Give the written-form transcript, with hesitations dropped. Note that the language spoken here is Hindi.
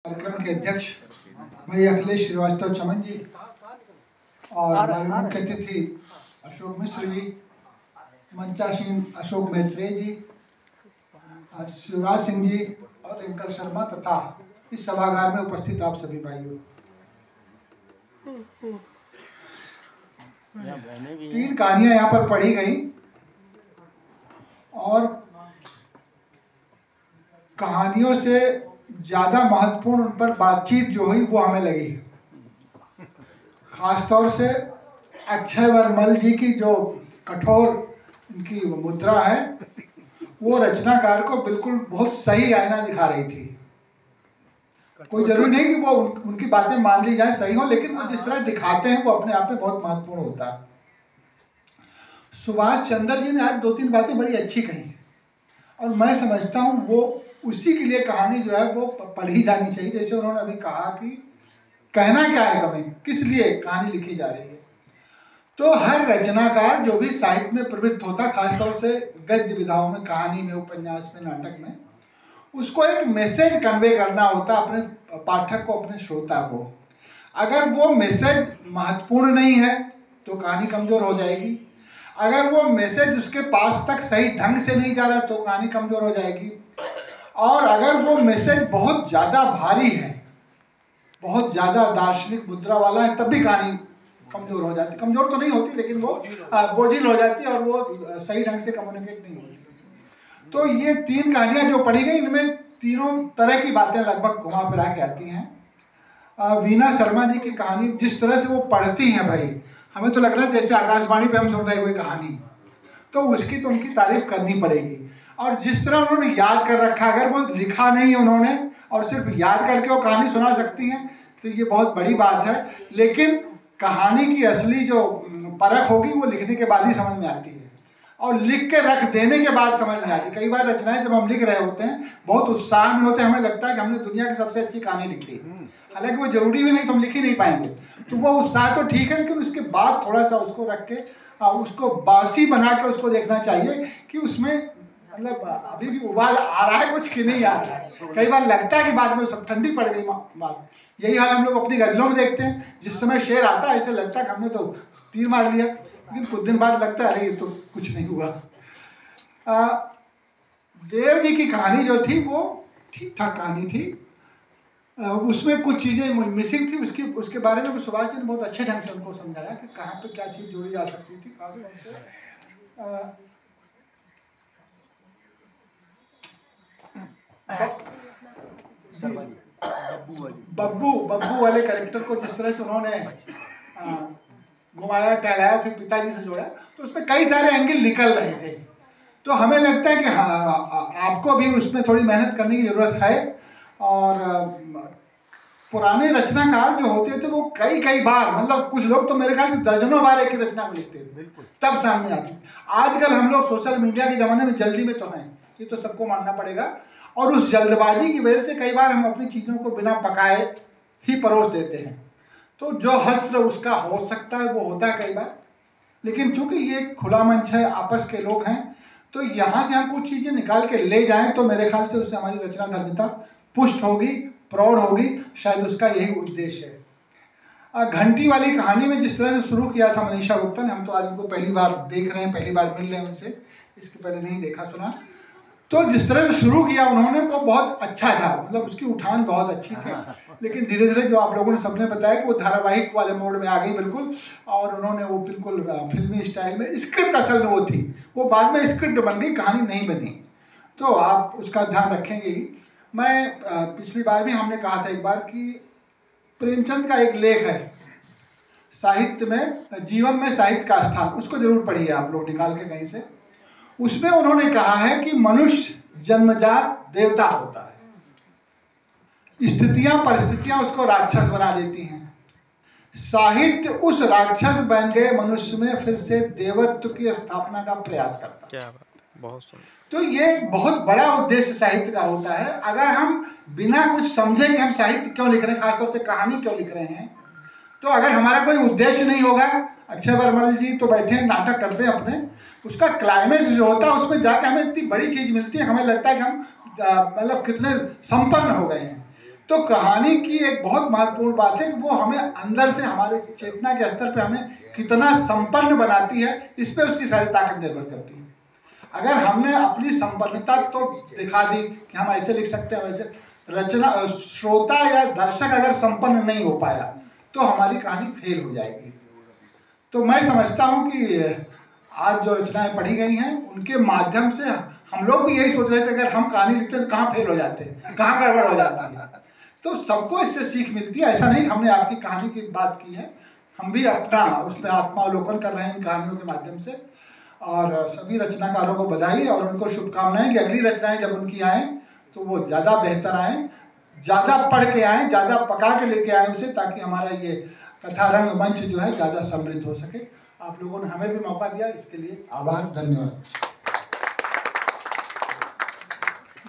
कार्यक्रम के अध्यक्ष भाई अखिलेश श्रीवास्तव चमन जी और हमारे मुख्य अतिथि अशोक मिश्र जी, मंचासीन अशोक मैत्रेय जी, शिवराज सिंह जी और रिंकल शर्मा तथा इस सभागार में उपस्थित आप सभी भाइयों। 3 कहानियां यहाँ पर पढ़ी गई और कहानियों से ज्यादा महत्वपूर्ण उन पर बातचीत जो हुई वो हमें लगी। खासतौर से अक्षय वर्मल जी की जो कठोर उनकी मुद्रा है वो रचनाकार को बिल्कुल बहुत सही आईना दिखा रही थी। कोई जरूरी नहीं कि वो उनकी बातें मान ली जाए सही हो, लेकिन वो जिस तरह दिखाते हैं वो अपने आप में बहुत महत्वपूर्ण होता है। सुभाष चंद्र जी ने आज 2-3 बातें बड़ी अच्छी कही और मैं समझता हूँ वो उसी के लिए कहानी जो है वो पढ़ी जानी चाहिए। जैसे उन्होंने अभी कहा कि कहना क्या है हमें, किस लिए कहानी लिखी जा रही है। तो हर रचनाकार जो भी साहित्य में प्रवृत्त होता, खासतौर से गद्य विधाओं में, कहानी में, उपन्यास में, नाटक में, उसको एक मैसेज कन्वे करना होता अपने पाठक को, अपने श्रोता को। अगर वो मैसेज महत्वपूर्ण नहीं है तो कहानी कमजोर हो जाएगी। अगर वो मैसेज उसके पास तक सही ढंग से नहीं जा रहा तो कहानी कमजोर हो जाएगी। और अगर वो मैसेज बहुत ज्यादा भारी है, बहुत ज्यादा दार्शनिक मुद्रा वाला है, तब भी कहानी कमजोर हो जाती। कमजोर तो नहीं होती लेकिन वो बोझिल हो जाती है और वो सही ढंग से कम्युनिकेट नहीं होती। तो ये 3 कहानियां जो पढ़ी गई, इनमें तीनों तरह की बातें लगभग घुमा फिरा के आती हैं। वीना शर्मा जी की कहानी जिस तरह से वो पढ़ती हैं भाई, हमें तो लग रहा है जैसे आकाशवाणी पे हम सुन रहे कोई कहानी, तो उसकी तो उनकी तारीफ करनी पड़ेगी। और जिस तरह उन्होंने याद कर रखा, अगर वो लिखा नहीं है उन्होंने और सिर्फ याद करके वो कहानी सुना सकती हैं तो ये बहुत बड़ी बात है। लेकिन कहानी की असली जो परख होगी वो लिखने के बाद ही समझ में आती है और लिख के रख देने के बाद समझ में आती है। कई बार रचनाएं जब हम लिख रहे होते हैं बहुत उत्साह में होते हैं, हमें लगता है कि हमने दुनिया की सबसे अच्छी कहानी लिख दी, हालांकि वो जरूरी भी नहीं, तो हम लिख ही नहीं पाएंगे। तो वो उत्साह तो ठीक है, लेकिन उसके बाद थोड़ा सा उसको रख के उसको बासी बना के उसको देखना चाहिए कि उसमें मतलब अभी भी उबाल आ रहा है कुछ कि नहीं आ रहा है। कई बार लगता है कि बाद में सब ठंडी पड़ गई बात। यही हाल हम लोग अपनी गजलों में देखते हैं, जिस समय शेर आता है ऐसे लगता है कि हमने तो तीर मार लिया, लेकिन कुछ दिन बाद लगता है अरे ये तो कुछ नहीं हुआ। देव जी की कहानी जो थी वो ठीक ठाक कहानी थी, उसमें कुछ चीजें मिसिंग थी। उसके बारे में सुभाष चंद्र बहुत अच्छे ढंग से उनको समझाया कि कहाँ पे क्या चीज जोड़ी जा सकती थी। खासतौर से बब्बू वाले कैरेक्टर को जिस तरह से उन्होंने घुमाया टहलाया, फिर पिताजी से जोड़ा, तो उसमें कई सारे एंगल निकल रहे थे। तो हमें लगता है कि हाँ, आपको भी उसमें थोड़ी मेहनत करने की जरूरत है। और पुराने रचनाकार जो होते थे वो कई बार, मतलब कुछ लोग तो मेरे ख्याल से दर्जनों बार एक ही रचना को लिखते थे, तब सामने आती। आजकल हम लोग सोशल मीडिया के जमाने में जल्दी में तो हैं, ये तो सबको मानना पड़ेगा। और उस जल्दबाजी की वजह से कई बार हम अपनी चीजों को बिना पकाए ही परोस देते हैं। तो जो हस्र उसका हो सकता है वो होता है कई बार, लेकिन चूंकि ये खुला मंच है, आपस के लोग हैं, तो यहाँ से हम कुछ चीजें निकाल के ले जाएं तो मेरे ख्याल से उससे हमारी रचना धर्मिता पुष्ट होगी, प्रौढ़ होगी। शायद उसका यही उद्देश्य है। घंटी वाली कहानी में जिस तरह से शुरू किया था मनीषा गुप्ता ने, हम तो आज उनको पहली बार देख रहे हैं, पहली बार मिल रहे हैं उनसे, इसके पहले नहीं देखा सुना। तो जिस तरह से शुरू किया उन्होंने वो बहुत अच्छा था, मतलब उसकी उठान बहुत अच्छी थी। लेकिन धीरे धीरे जो आप लोगों ने सबने बताया कि वो धारावाहिक वाले मोड में आ गई बिल्कुल, और उन्होंने वो बिल्कुल फिल्मी स्टाइल में, स्क्रिप्ट असल में वो थी, वो बाद में स्क्रिप्ट बन गई, कहानी नहीं बनी। तो आप उसका ध्यान रखेंगे ही। मैं पिछली बार भी हमने कहा था एक बार कि प्रेमचंद का एक लेख है साहित्य में, जीवन में साहित्य का स्थान, उसको जरूर पढ़िए आप लोग निकाल के कहीं से। उसमें उन्होंने कहा है कि मनुष्य जन्मजात देवता होता है, स्थितियां परिस्थितियां उसको राक्षस बना देती हैं। साहित्य उस राक्षस बन गए मनुष्य में फिर से देवत्व की स्थापना का प्रयास करता है। क्या बात, बहुत सुंदर। तो ये बहुत बड़ा उद्देश्य साहित्य का होता है। अगर हम बिना कुछ समझे कि हम साहित्य क्यों लिख रहे हैं, खासतौर से कहानी क्यों लिख रहे हैं, तो अगर हमारा कोई उद्देश्य नहीं होगा, अक्षय वर्मल जी तो बैठे हैं नाटक करते हैं अपने, उसका क्लाइमेक्स जो होता है उसमें जाके हमें इतनी बड़ी चीज मिलती है, हमें लगता है कि हम मतलब कितने संपन्न हो गए हैं। तो कहानी की एक बहुत महत्वपूर्ण बात है कि वो हमें अंदर से हमारे चेतना के स्तर पे हमें कितना संपन्न बनाती है, इस पे उसकी सारी ताकत निर्भर करती है। अगर हमने अपनी संपन्नता तो दिखा दी कि हम ऐसे लिख सकते हैं वैसे, रचना श्रोता या दर्शक अगर संपन्न नहीं हो पाया तो हमारी कहानी फेल हो जाएगी। तो मैं समझता हूँ कि आज जो रचनाएं पढ़ी गई हैं उनके माध्यम से हम लोग भी यही सोच रहे थे अगर हम कहानी लिखते तो कहाँ फेल हो जाते हैं, कहाँ गड़बड़ हो जाती है। तो सबको इससे सीख मिलती है। ऐसा नहीं हमने आपकी कहानी की बात की है, हम भी अपना उसमें आत्मावलोकन कर रहे हैं इन कहानियों के माध्यम से। और सभी रचनाकारों को बधाई और उनको शुभकामनाएं कि अगली रचनाएं जब उनकी आए तो वो ज़्यादा बेहतर आए, ज़्यादा पढ़ के आए, ज़्यादा पका के लेके आए उसे, ताकि हमारा ये कथा रंग मंच जो है ज़्यादा समृद्ध हो सके। आप लोगों ने हमें भी मौका दिया, इसके लिए आभार, धन्यवाद।